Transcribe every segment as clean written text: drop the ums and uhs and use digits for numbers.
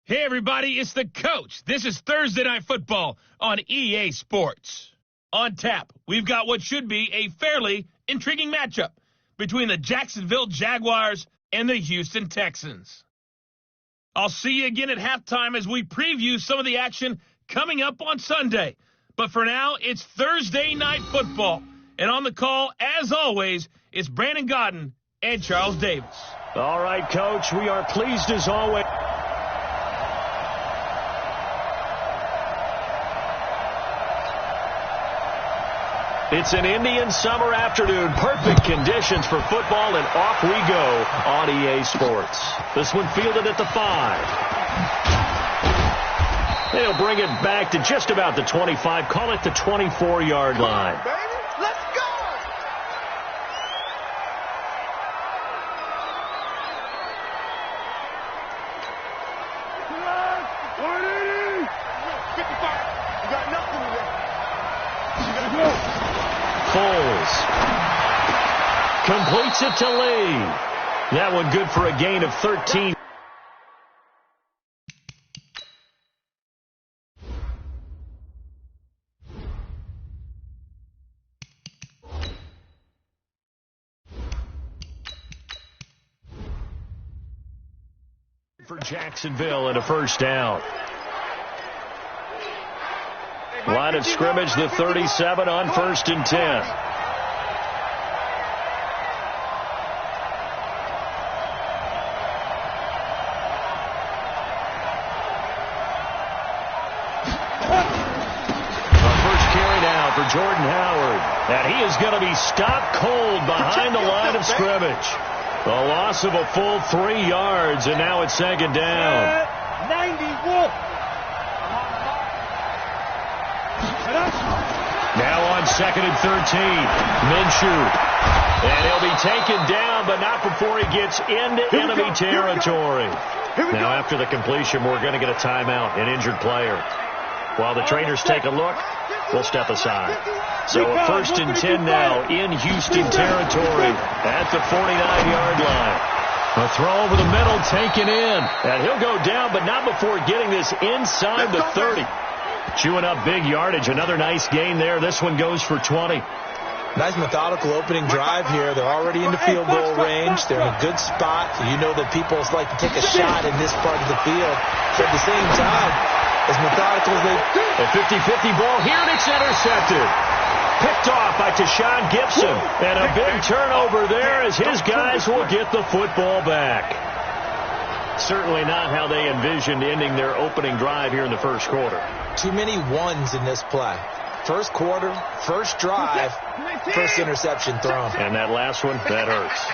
Hey, everybody, it's the coach. This is Thursday Night Football on EA Sports. On tap, we've got what should be a fairly intriguing matchup between the Jacksonville Jaguars and the Houston Texans. I'll see you again at halftime as we preview some of the action coming up on Sunday. But for now, it's Thursday Night Football. And on the call, as always, it's Brandon Godden and Charles Davis. All right, Coach, we are pleased as always. It's an Indian summer afternoon. Perfect conditions for football, and off we go on EA Sports. This one fielded at the 5. They'll bring it back to just about the 25. Call it the 24-yard line. Let's go! You got nothing today. You gotta go. Foles completes it to Lee. That one good for a gain of 13. For Jacksonville and a first down. Line of scrimmage, the 37 on 1st and 10. First carry now for Jordan Howard. And he is going to be stopped cold behind the line of scrimmage. A loss of a full 3 yards, and now it's second down. 91. Now on 2nd and 13, Minshew. And he'll be taken down, but not before he gets into enemy territory. Now after the completion, we're going to get a timeout, an injured player. While the trainers take a look, we'll step aside. So a 1st and 10 now in Houston territory at the 49-yard line. A throw over the middle taken in. And he'll go down, but not before getting this inside the 30. Chewing up big yardage. Another nice gain there. This one goes for 20. Nice methodical opening drive here. They're already in the field goal range. They're in a good spot. You know that people like to take a shot in this part of the field. So at the same time, as methodical as they... A 50-50 ball here, and it's intercepted. Picked off by Tashawn Gibson. And a big turnover there as his guys will get the football back. Certainly not how they envisioned ending their opening drive here in the first quarter. Too many ones in this play. First quarter, first drive, first interception thrown. And that last one, that hurts.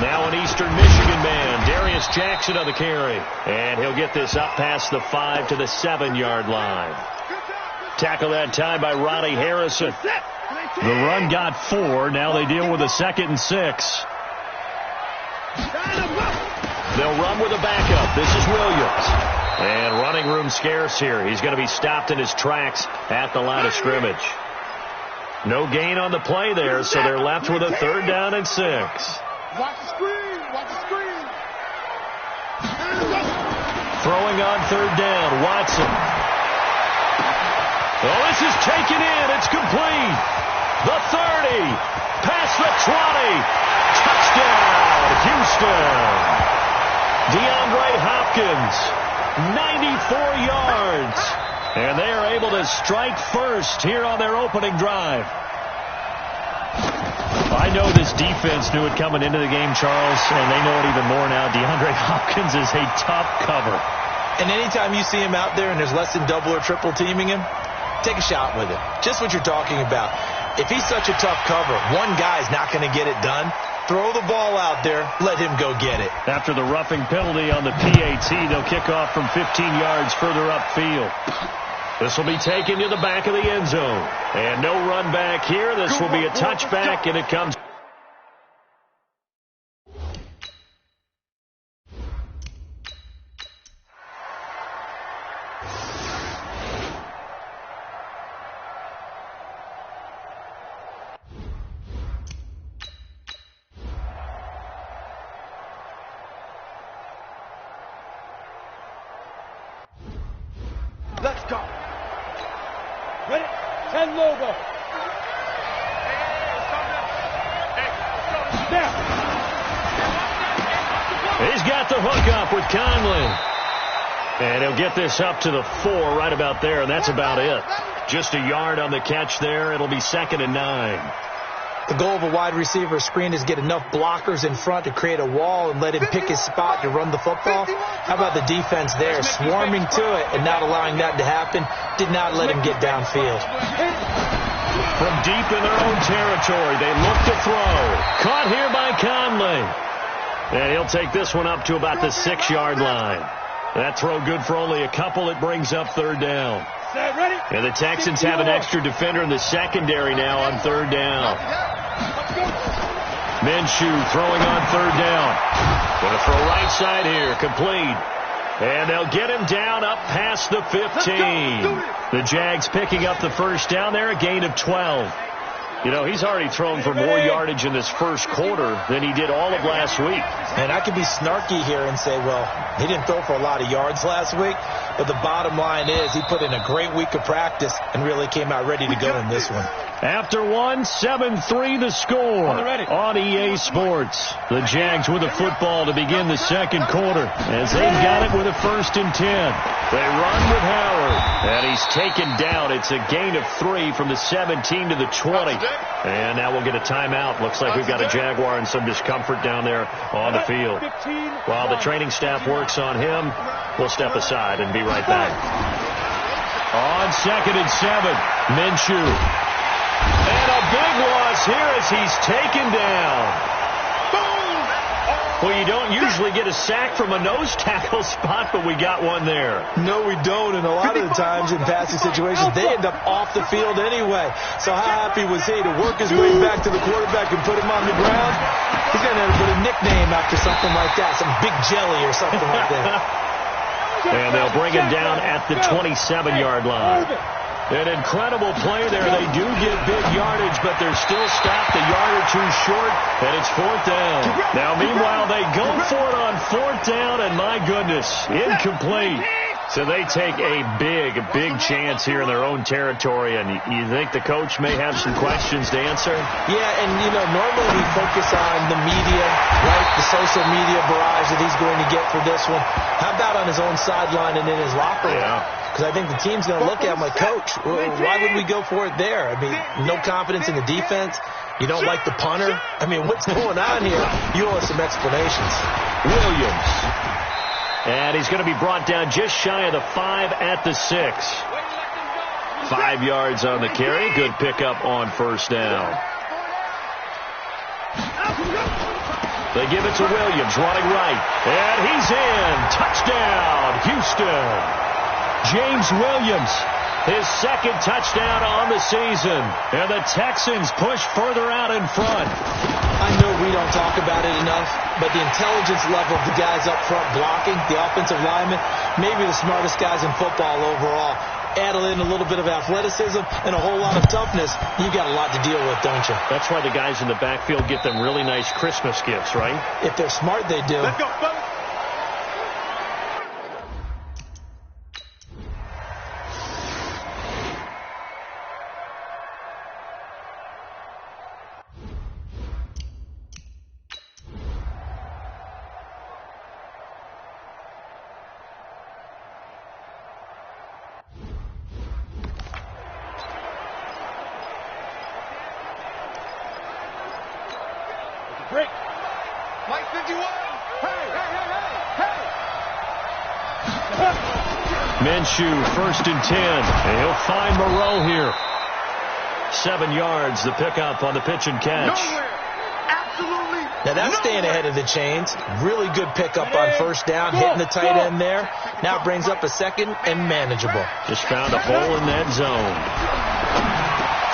Now an Eastern Michigan man, Darius Jackson on the carry. And he'll get this up past the 5 to the 7-yard line. Tackle that time by Ronnie Harrison. The run got 4. Now they deal with a 2nd and 6. They'll run with a backup. This is Williams. And running room scarce here. He's going to be stopped in his tracks at the line of scrimmage. No gain on the play there, so they're left with a 3rd down and 6. Watch the screen. Watch the screen. Throwing on 3rd down, Watson. Oh, this is taken in. It's complete. The 30. Past the 20. Touchdown, Houston. DeAndre Hopkins, 94 yards. And they are able to strike first here on their opening drive. I know this defense knew it coming into the game, Charles, and they know it even more now. DeAndre Hopkins is a tough cover. And anytime you see him out there and there's less than double or triple teaming him, take a shot with him. Just what you're talking about. If he's such a tough cover, one guy's not going to get it done. Throw the ball out there. Let him go get it. After the roughing penalty on the PAT, they'll kick off from 15 yards further upfield. This will be taken to the back of the end zone. And no run back here. This will be a touchback, and it comes... and logo. He's got the hook up with Conley. And he'll get this up to the 4 right about there, and that's about it. Just a yard on the catch there. It'll be 2nd and 9. The goal of a wide receiver screen is get enough blockers in front to create a wall and let him pick his spot to run the football. How about the defense there, swarming to it and not allowing that to happen? Did not let him get downfield. From deep in their own territory, they look to throw. Caught here by Conley. And he'll take this one up to about the 6-yard line. That throw good for only a couple. It brings up 3rd down. And the Texans have an extra defender in the secondary now on 3rd down. Minshew throwing on 3rd down. Going to throw right side here. Complete. And they'll get him down up past the 15. The Jags picking up the 1st down there, a gain of 12. You know, he's already thrown for more yardage in this first quarter than he did all of last week. And I could be snarky here and say, well, he didn't throw for a lot of yards last week. But the bottom line is he put in a great week of practice and really came out ready to go in this one. After one, 7-3 the score on EA Sports. The Jags with the football to begin the second quarter as they've got it with a 1st and 10. They run with Howard, and he's taken down. It's a gain of 3 from the 17 to the 20. And now we'll get a timeout. Looks like we've got a Jaguar in some discomfort down there on the field. While the training staff works on him, we'll step aside and be right back. On 2nd and 7, Minshew. And a big loss here as he's taken down. Well, you don't usually get a sack from a nose tackle spot, but we got one there. No, we don't. And a lot of the times in passing situations, they end up off the field anyway. So how happy was he to work his way back to the quarterback and put him on the ground? He's going to put a nickname after something like that, some Big Jelly or something like that. And they'll bring him down at the 27-yard line. An incredible play there. They do get big yardage, but they're still stopped a yard or 2 short, and it's 4th down. Now, meanwhile, they go for it on 4th down, and my goodness, incomplete. So they take a big chance here in their own territory, and you think the coach may have some questions to answer? Yeah, and, you know, normally we focus on the media, right, the social media barrage that he's going to get for this one. How about on his own sideline and in his locker room? Yeah. Because I think the team's going to look at him like, Coach, why would we go for it there? I mean, no confidence in the defense. You don't like the punter. I mean, what's going on here? You owe us some explanations. Williams. And he's going to be brought down just shy of the 5 at the 6. 5 yards on the carry. Good pickup on 1st down. They give it to Williams, running right. And he's in. Touchdown, Houston. James Williams, his 2nd touchdown on the season. And the Texans push further out in front. I know we don't talk about it enough, but the intelligence level of the guys up front blocking, the offensive linemen, maybe the smartest guys in football overall. Add in a little bit of athleticism and a whole lot of toughness, you've got a lot to deal with, don't you? That's why the guys in the backfield get them really nice Christmas gifts, right? If they're smart, they do. Let's go, folks. Break. Mike 51. Hey. Minshew, 1st and 10. And he'll find Moreau here. 7 yards, the pickup on the pitch and catch. Nowhere. Absolutely. Now that's staying ahead of the chains. Really good pickup on 1st down, hitting the tight end there. Now it brings up a 2nd and manageable. Just found a hole in that zone.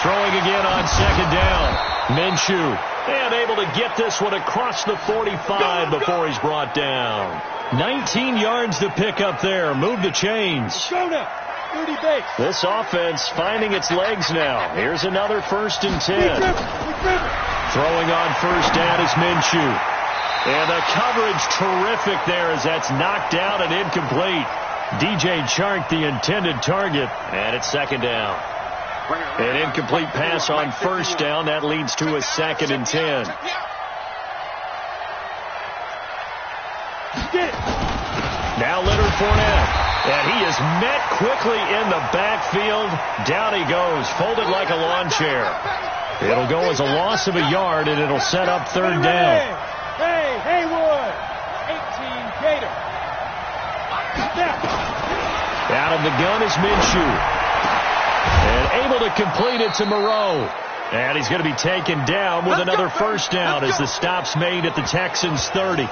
Throwing again on 2nd down. Minshew. And able to get this one across the 45 before he's brought down. 19 yards to pick up there. Move the chains. This offense finding its legs now. Here's another 1st and 10. Throwing on 1st down is Minshew. And the coverage terrific there as that's knocked down and incomplete. DJ Chark, the intended target. And it's 2nd down. An incomplete pass on first down. That leads to a 2nd and 10. Now Leonard Fournette. And he is met quickly in the backfield. Down he goes, folded like a lawn chair. It'll go as a loss of a yard, and it'll set up 3rd down. Hey, Haywood. 18 Gator. Out of the gun is Minshew. And able to complete it to Moreau. And he's going to be taken down with another first down as the stop's made at the Texans' 30.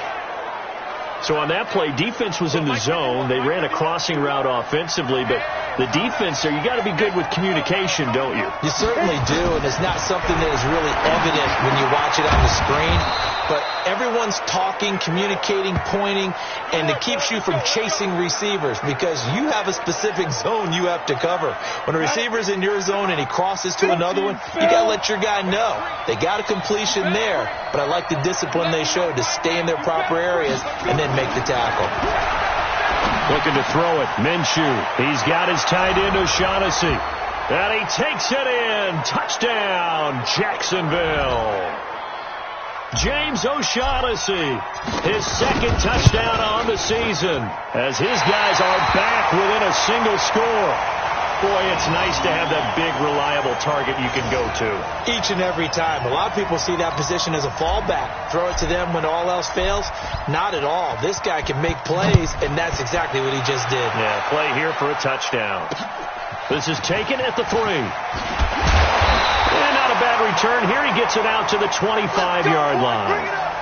So on that play, defense was in the zone. They ran a crossing route offensively, but the defense there, you got to be good with communication, don't you? You certainly do, and it's not something that is really evident when you watch it on the screen. But everyone's talking, communicating, pointing, and it keeps you from chasing receivers because you have a specific zone you have to cover. When a receiver's in your zone and he crosses to another one, you got to let your guy know. They got a completion there, but I like the discipline they showed to stay in their proper areas and then make the tackle. Looking to throw it. Minshew. He's got his tight end O'Shaughnessy. And he takes it in. Touchdown, Jacksonville. James O'Shaughnessy, his 2nd touchdown on the season as his guys are back within a single score. Boy, it's nice to have that big, reliable target you can go to. Each and every time. A lot of people see that position as a fallback. Throw it to them when all else fails. Not at all. This guy can make plays, and that's exactly what he just did. Yeah, play here for a touchdown. This is taken at the 3. And not a bad return. Here he gets it out to the 25-yard line.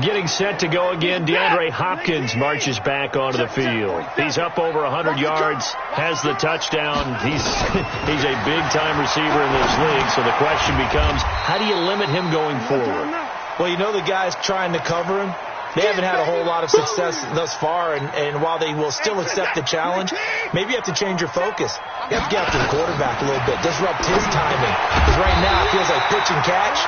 Getting set to go again, DeAndre Hopkins marches back onto the field. He's up over 100 yards, has the touchdown. He's a big-time receiver in this league, so the question becomes, how do you limit him going forward? Well, you know the guys trying to cover him. They haven't had a whole lot of success thus far, and while they will still accept the challenge, maybe you have to change your focus. You have to get after the quarterback a little bit, disrupt his timing. Because right now it feels like pitch and catch.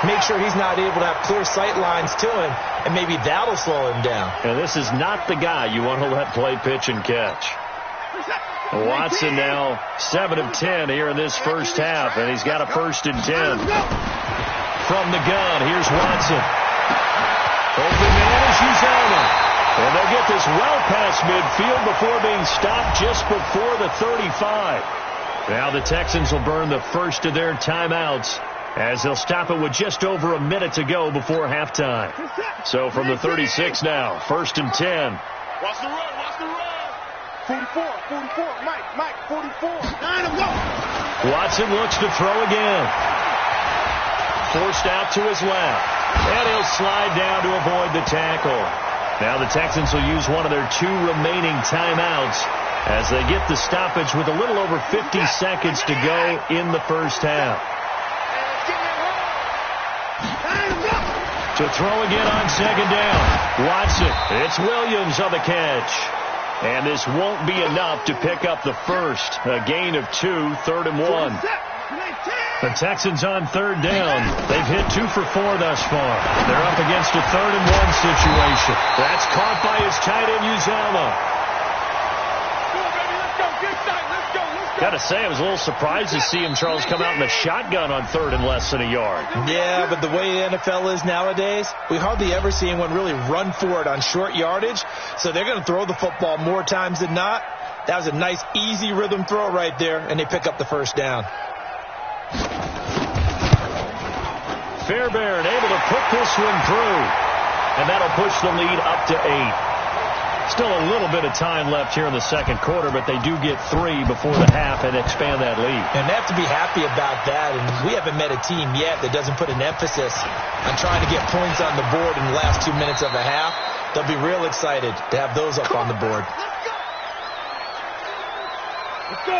Make sure he's not able to have clear sight lines to him, and maybe that'll slow him down. And this is not the guy you want to let play pitch and catch. Watson now 7 of 10 here in this first half, and he's got a 1st and 10. From the gun, here's Watson. Open man is Uzoma. And they'll get this well past midfield before being stopped just before the 35. Now the Texans will burn the first of their timeouts as they'll stop it with just over a minute to go before halftime. So from the 36 now, 1st and 10. Watch the run, watch the run. 44, Mike, 44. 9 of go. Watson looks to throw again. Forced out to his left. And he'll slide down to avoid the tackle. Now the Texans will use one of their 2 remaining timeouts as they get the stoppage with a little over 50 seconds to go in the first half. To throw again on 2nd down. Watson. It's Williams on the catch. And this won't be enough to pick up the first. A gain of 2, 3rd and 1. The Texans on 3rd down. They've hit 2 for 4 thus far. They're up against a 3rd and 1 situation. That's caught by his tight end, Uzoma. Got to say, I was a little surprised to see him, Charles, come out in the shotgun on 3rd and less than a yard. Yeah, but the way the NFL is nowadays, we hardly ever see anyone really run for it on short yardage. So they're going to throw the football more times than not. That was a nice, easy rhythm throw right there, and they pick up the first down. Fairbairn able to put this one through, and that'll push the lead up to 8. Still a little bit of time left here in the second quarter, but they do get 3 before the half and expand that lead. And they have to be happy about that, and we haven't met a team yet that doesn't put an emphasis on trying to get points on the board in the last 2 minutes of a half. They'll be real excited to have those up on the board.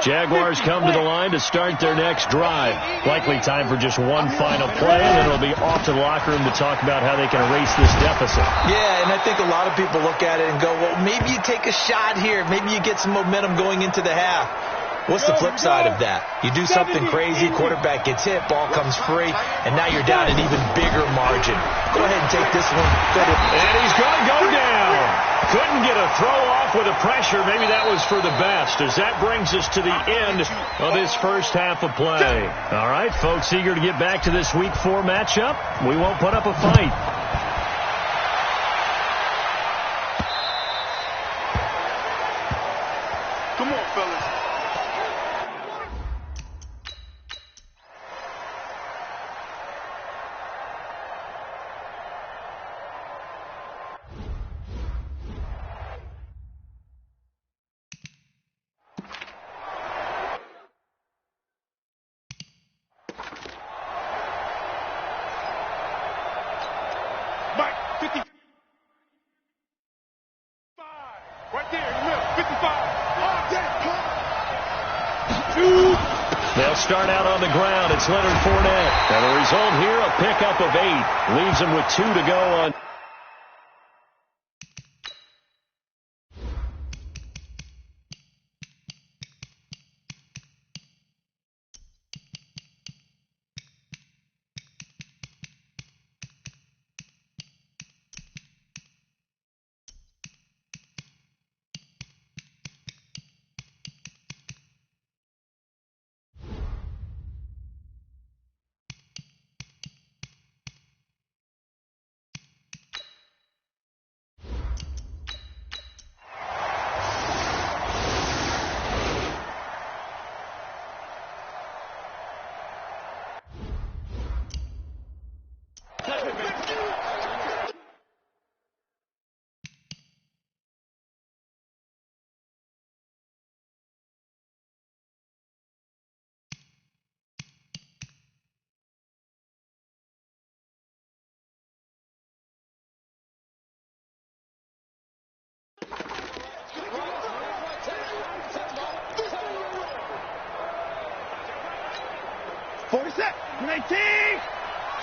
Jaguars come to the line to start their next drive. Likely time for just one final play, and then it'll be off to the locker room to talk about how they can erase this deficit. Yeah, and I think a lot of people look at it and go, well, maybe you take a shot here. Maybe you get some momentum going into the half. What's the flip side of that? You do something crazy, quarterback gets hit, ball comes free, and now you're down an even bigger margin. Go ahead and take this one. And he's going to go down. Couldn't get a throw off with the pressure. Maybe that was for the best, as that brings us to the end of this first half of play. All right, folks, eager to get back to this Week 4 matchup. We won't put up a fight. Come on, fellas. Mike, 55. Right there in the middle, 55. They'll start out on the ground. It's Leonard Fournette. And the result here, a pickup of 8. Leaves them with 2 to go on.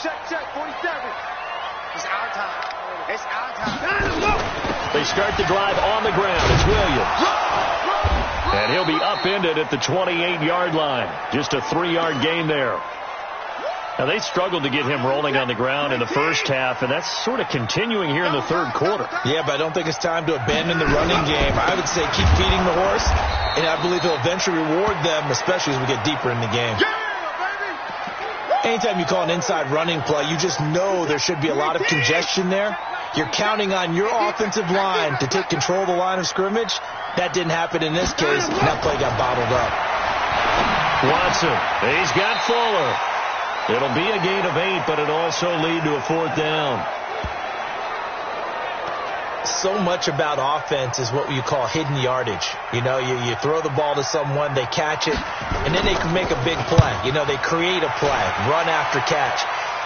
Check, 47. It's our time. It's our time. They start the drive on the ground. It's Williams. And he'll be upended at the 28-yard line. Just a 3-yard gain there. Now, they struggled to get him rolling on the ground in the first half, and that's sort of continuing here in the third quarter. Yeah, but I don't think it's time to abandon the running game. I would say keep feeding the horse, and I believe he'll eventually reward them, especially as we get deeper in the game. Anytime you call an inside running play, you just know there should be a lot of congestion there. You're counting on your offensive line to take control of the line of scrimmage. That didn't happen in this case, and that play got bottled up. Watson, he's got Fuller. It'll be a gain of 8, but it'll also lead to a 4th down. So much about offense is what you call hidden yardage. You know, you throw the ball to someone, they catch it, and then they can make a big play. You know, they create a play, run after catch.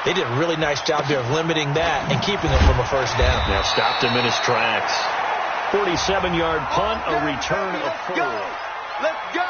They did a really nice job here of limiting that and keeping it from a first down. Now stopped him in his tracks. 47-yard punt, a return of 4. Let's go.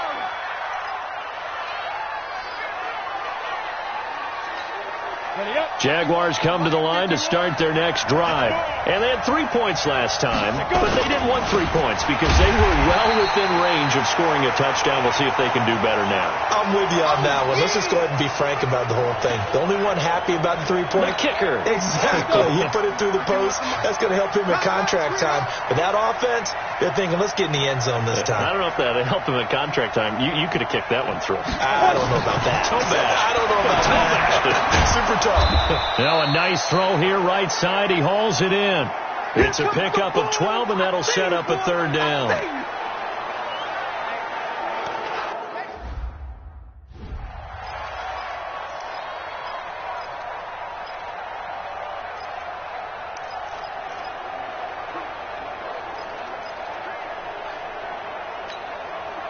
Jaguars come to the line to start their next drive. And they had 3 points last time, but they didn't want 3 points because they were well within range of scoring a touchdown. We'll see if they can do better now. I'm with you on that one. Let's just go ahead and be frank about the whole thing. The only one happy about the 3-point. The kicker. Exactly. He put it through the post. That's going to help him in contract time. But that offense, they're thinking, let's get in the end zone this time. I don't know if that helped him in contract time. You could have kicked that one through. I don't know about that. Toe bash. I don't know about that. Super tough. Now a nice throw here right side. He hauls it in. It's a pickup of 12, and that'll set up a 3rd down.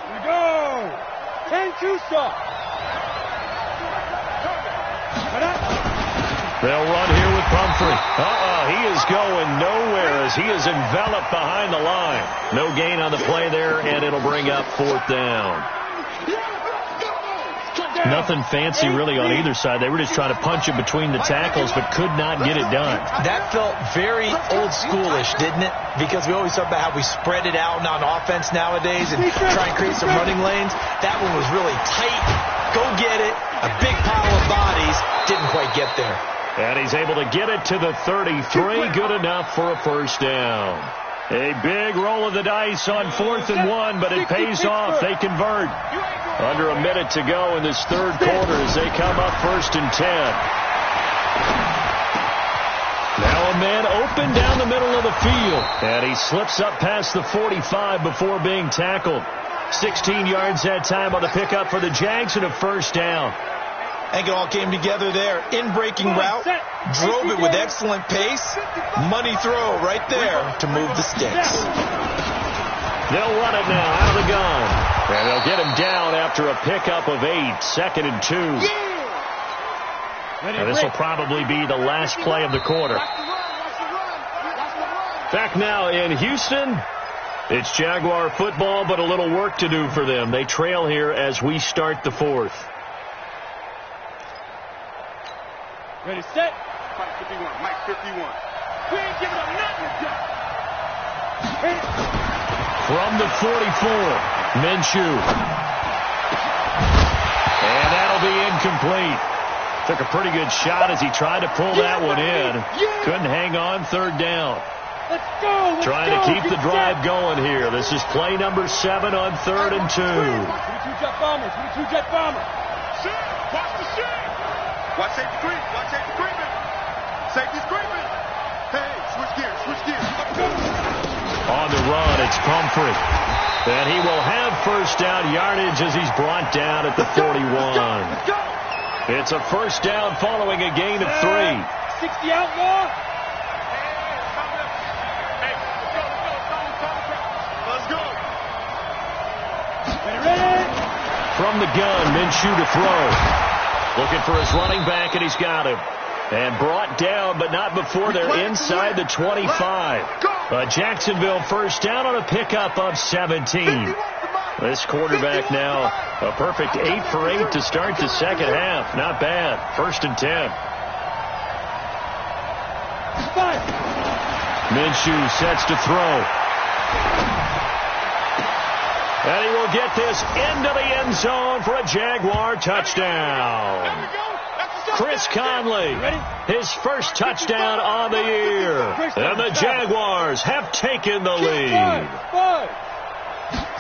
Here we go. 10-2 stop. They'll run here with Pumphrey. He is going nowhere as he is enveloped behind the line. No gain on the play there, and it'll bring up 4th down. Nothing fancy really on either side. They were just trying to punch it between the tackles, but could not get it done. That felt very old schoolish, didn't it? Because we always talk about how we spread it out on offense nowadays and try and create some running lanes. That one was really tight. Go get it. A big pile of bodies. Didn't quite get there. And he's able to get it to the 33. Good enough for a first down. A big roll of the dice on 4th and 1, but it pays off. They convert. Under a minute to go in this third quarter as they come up 1st and 10. Now a man open down the middle of the field. And he slips up past the 45 before being tackled. 16 yards that time on the pickup for the Jags and a first down. I think it all came together there. In-breaking route, drove it with excellent pace. Money throw right there to move the sticks. They'll run it now out of the gun. And they'll get him down after a pickup of 8. 2nd and 2. And this will probably be the last play of the quarter. Back now in Houston. It's Jaguar football, but a little work to do for them. They trail here as we start the 4th. Ready, set. Mike 51. Mike 51. We ain't giving up nothing. From the 44, Minshew. And that'll be incomplete. Took a pretty good shot as he tried to pull that one in. Couldn't hang on. 3rd down. Let's go. Trying to keep the drive going here. This is play number 7 on 3rd and 2. 22 jet bombers. 22 jet bombers. Watch the shit. Watch safety creep. Watch safety creeping. Safety's creeping. Hey, switch gears. Switch gears. On the run, it's Pumphrey. And he will have first down yardage as he's brought down at the 41. It's a first down following a gain of 3. 60 outlaw. Let's go. Ready. From the gun, Minshew to throw. Looking for his running back, and he's got him. And brought down, but not before they're inside the 25. A Jacksonville first down on a pickup of 17. This quarterback now a perfect 8 for 8 to start the second half. Not bad. 1st and 10. Minshew sets to throw. And he will get this into the end zone for a Jaguar touchdown. Chris Conley, his first touchdown on the year. And the Jaguars have taken the lead.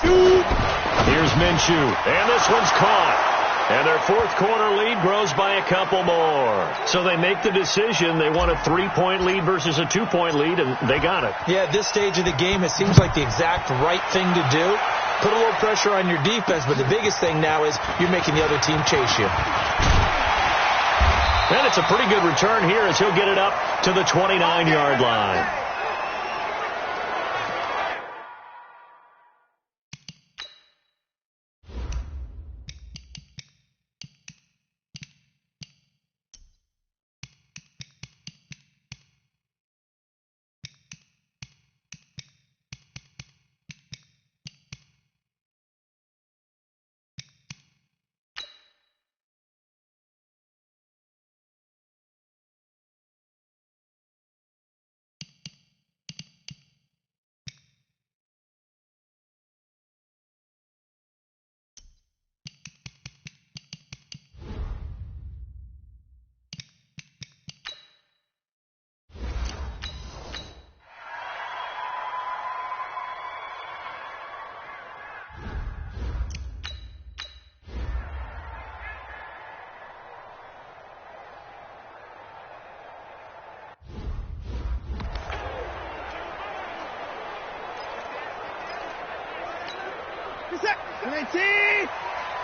2. Here's Minshew, and this one's caught. And their 4th quarter lead grows by a couple more. So they make the decision. They want a 3-point lead versus a 2-point lead, and they got it. Yeah, at this stage of the game, it seems like the exact right thing to do. Put a little pressure on your defense, but the biggest thing now is you're making the other team chase you. And it's a pretty good return here as he'll get it up to the 29-yard line.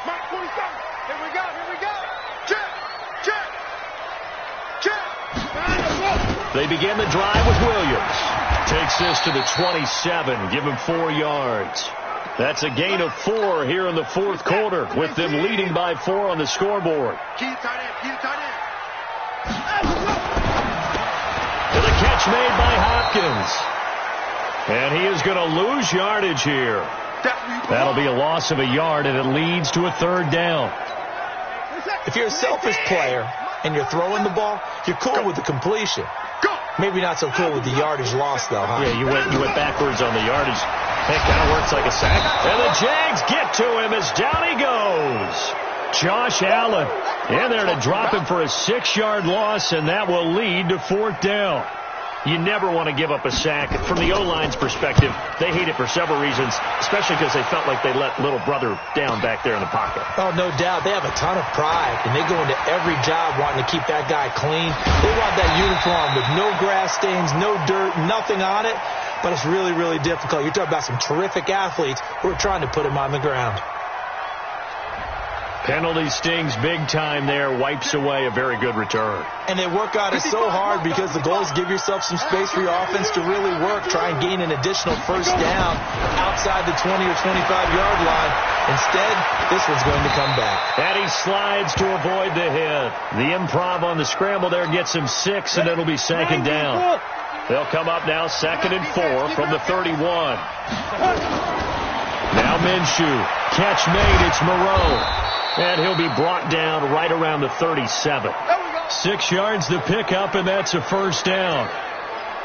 Mike 27. Here we go. Check. They begin the drive with Williams. Takes this to the 27. Give him 4 yards. That's a gain of 4 here in the 4th quarter, with them leading by 4 on the scoreboard. Keep tight end. To the catch made by Hopkins. And he is going to lose yardage here. That'll be a loss of a yard, and it leads to a 3rd down. If you're a selfish player and you're throwing the ball, you're cool with the completion. Maybe not so cool with the yardage loss, though, huh? Yeah, you went backwards on the yardage. It kind of works like a sack. And the Jags get to him as down he goes. Josh Allen in there to drop him for a 6-yard loss, and that will lead to 4th down. You never want to give up a sack. From the O-line's perspective, they hate it for several reasons, especially because they felt like they let little brother down back there in the pocket. Oh, no doubt. They have a ton of pride, and they go into every job wanting to keep that guy clean. They want that uniform with no grass stains, no dirt, nothing on it, but it's really, really difficult. You're talking about some terrific athletes who are trying to put him on the ground. Penalty stings big time there, wipes away a very good return. And they work on it so hard because the goal is give yourself some space for your offense to really work. Try and gain an additional 1st down outside the 20 or 25-yard line. Instead, this one's going to come back. And he slides to avoid the hit. The improv on the scramble there gets him 6, and it'll be 2nd down. They'll come up now 2nd and 4 from the 31. Now Minshew. Catch made. It's Moreau. And he'll be brought down right around the 37. 6 yards to pick up, and that's a 1st down.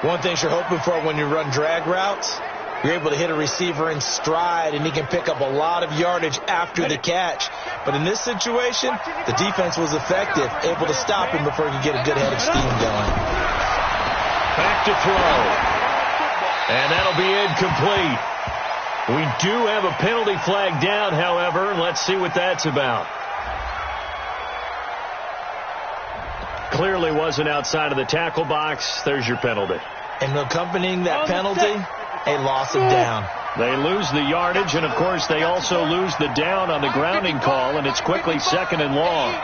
One thing you're hoping for when you run drag routes, you're able to hit a receiver in stride, and he can pick up a lot of yardage after the catch. But in this situation, the defense was effective, able to stop him before he could get a good head of steam going. Back to throw. And that'll be incomplete. We do have a penalty flag down, however. Let's see what that's about. Clearly wasn't outside of the tackle box. There's your penalty. And accompanying that penalty, a loss of down. They lose the yardage, and, of course, they also lose the down on the grounding call, and it's quickly 2nd and long.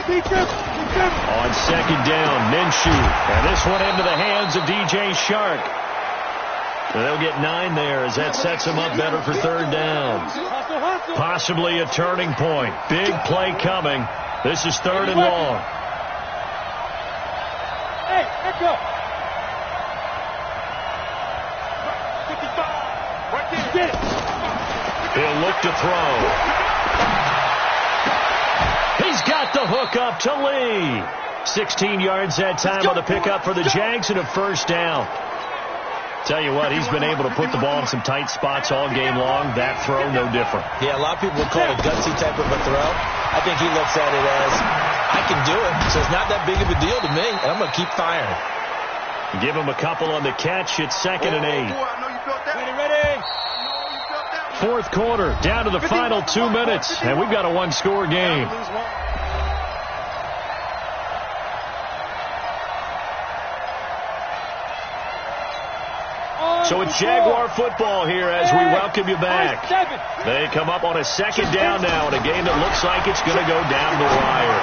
On 2nd down, Minshew. And this one into the hands of DJ Shark. And they'll get 9 there as that sets them up better for 3rd down. Possibly a turning point. Big play coming. This is 3rd and long. Hey, let's go. Get it. He'll look to throw. He's got the hook up to Lee. 16 yards that time on the pickup for the Jags and a 1st down. Tell you what, he's been able to put the ball in some tight spots all game long. That throw, no different. Yeah, a lot of people would call it a gutsy type of a throw. I think he looks at it as, I can do it, so it's not that big of a deal to me, and I'm going to keep firing. Give him a couple on the catch. It's 2nd and 8. Ready. 4th quarter, down to the final 2 minutes, and we've got a 1-score game. So it's Jaguar football here as we welcome you back. They come up on a 2nd down now in a game that looks like it's going to go down the wire.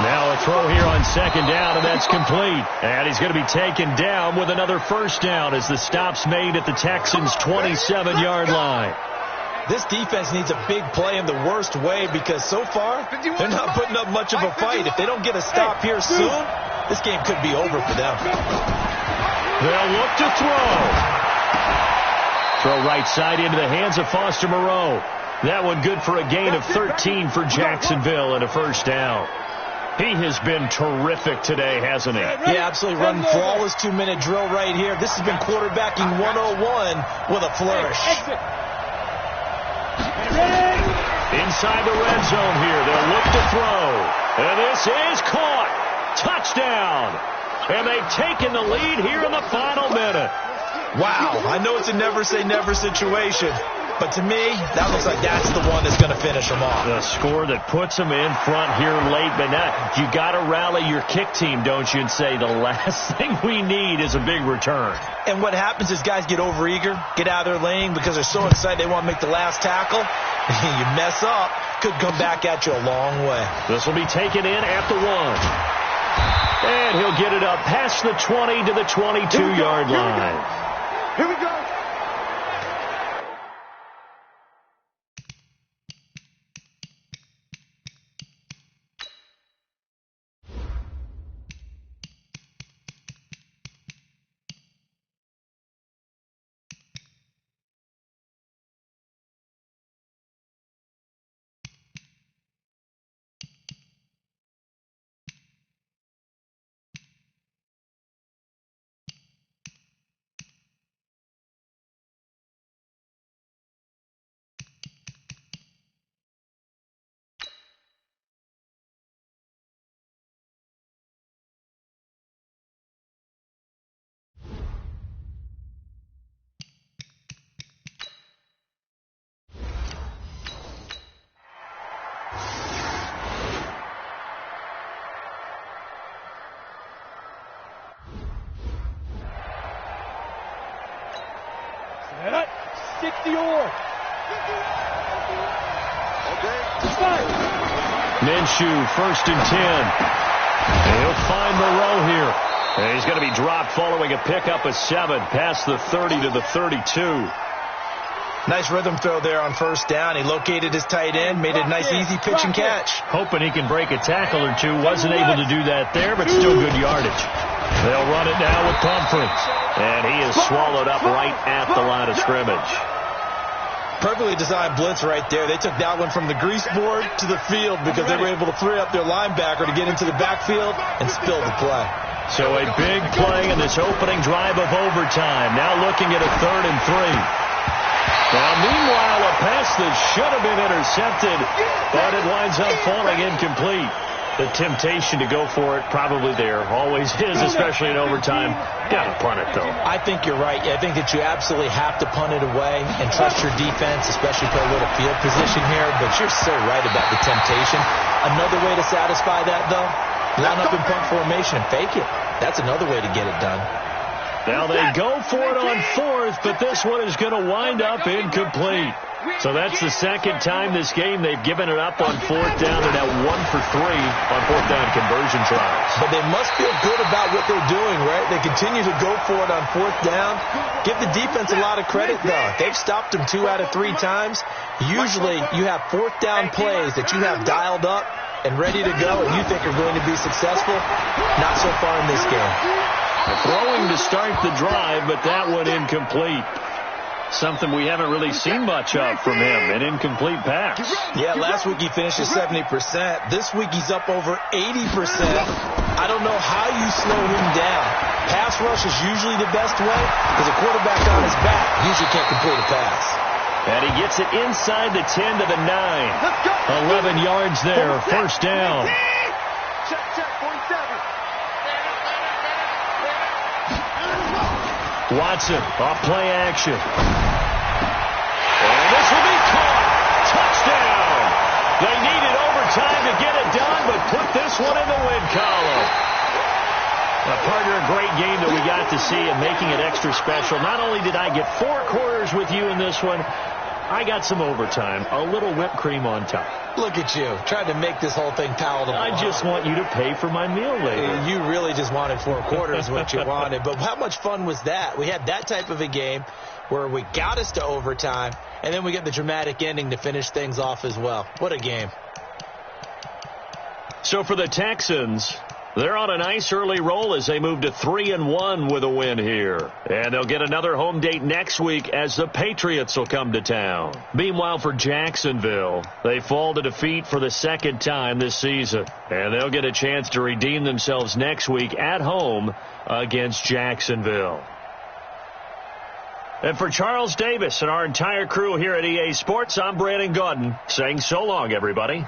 Now a throw here on 2nd down, and that's complete. And he's going to be taken down with another 1st down as the stop's made at the Texans' 27-yard line. This defense needs a big play in the worst way because so far, they're not putting up much of a fight. If they don't get a stop here soon, this game could be over for them. They'll look to throw. Throw right side into the hands of Foster Moreau. That one good for a gain of 13 for Jacksonville and a 1st down. He has been terrific today, hasn't he? Yeah, absolutely. Running flawless 2-minute drill right here. This has been quarterbacking 101 with a flourish. Inside the red zone here. They'll look to throw. And this is caught. Touchdown. And they've taken the lead here in the final minute. Wow. I know it's a never-say-never situation. But to me, that looks like that's the one that's going to finish them off. The score that puts them in front here late. But now you got to rally your kick team, don't you, and say the last thing we need is a big return. And what happens is guys get overeager, get out of their lane because they're so excited they want to make the last tackle. You mess up, could come back at you a long way. This will be taken in at the 1. And he'll get it up past the 20 to the 22-yard line. Here we go. 60 or. Minshew, 1st and 10. And he'll find Moreau here. And he's going to be dropped following a pickup of 7 past the 30 to the 32. Nice rhythm throw there on 1st down. He located his tight end, made it a nice easy pitch and catch. Hoping he can break a tackle or two. Wasn't able to do that there, but still good yardage. They'll run it now with Pumphrey. And he is swallowed up right at the line of scrimmage. Perfectly designed blitz right there. They took that one from the grease board to the field because they were able to free up their linebacker to get into the backfield and spill the play. So a big play in this opening drive of overtime. Now looking at a 3rd and 3. Now, meanwhile, a pass that should have been intercepted, but it winds up falling incomplete. The temptation to go for it probably there. Always is, especially in overtime. Gotta punt it, though. I think you're right. I think that you absolutely have to punt it away and trust your defense, especially for a little field position here. But you're so right about the temptation. Another way to satisfy that, though, line up in punt formation and fake it. That's another way to get it done. Now they go for it on 4th, but this one is going to wind up incomplete. So that's the 2nd time this game they've given it up on 4th down and now 1 for 3 on 4th down conversion tries. But they must feel good about what they're doing, right? They continue to go for it on 4th down. Give the defense a lot of credit, though. They've stopped them 2 out of 3 times. Usually you have 4th down plays that you have dialed up and ready to go and you think are going to be successful. Not so far in this game. Throwing to start the drive, but that one incomplete. Something we haven't really seen much of from him, an incomplete pass. Yeah, last week he finished at 70%. This week he's up over 80%. I don't know how you slow him down. Pass rush is usually the best way because a quarterback on his back usually can't complete a pass. And he gets it inside the 10 to the 9. 11 yards there, 1st down. Watson, off play action. And this will be caught. Touchdown. They needed overtime to get it done, but put this one in the win column. Partner, a great game that we got to see and making it extra special. Not only did I get 4 quarters with you in this one, I got some overtime, a little whipped cream on top. Look at you, trying to make this whole thing palatable. I just want you to pay for my meal later. You really just wanted 4 quarters, what you wanted. But how much fun was that? We had that type of a game where we got us to overtime, and then we get the dramatic ending to finish things off as well. What a game. So for the Texans, they're on a nice early roll as they move to 3-1 with a win here. And they'll get another home date next week as the Patriots will come to town. Meanwhile, for Jacksonville, they fall to defeat for the 2nd time this season. And they'll get a chance to redeem themselves next week at home against Jacksonville. And for Charles Davis and our entire crew here at EA Sports, I'm Brandon Gaudin saying so long, everybody.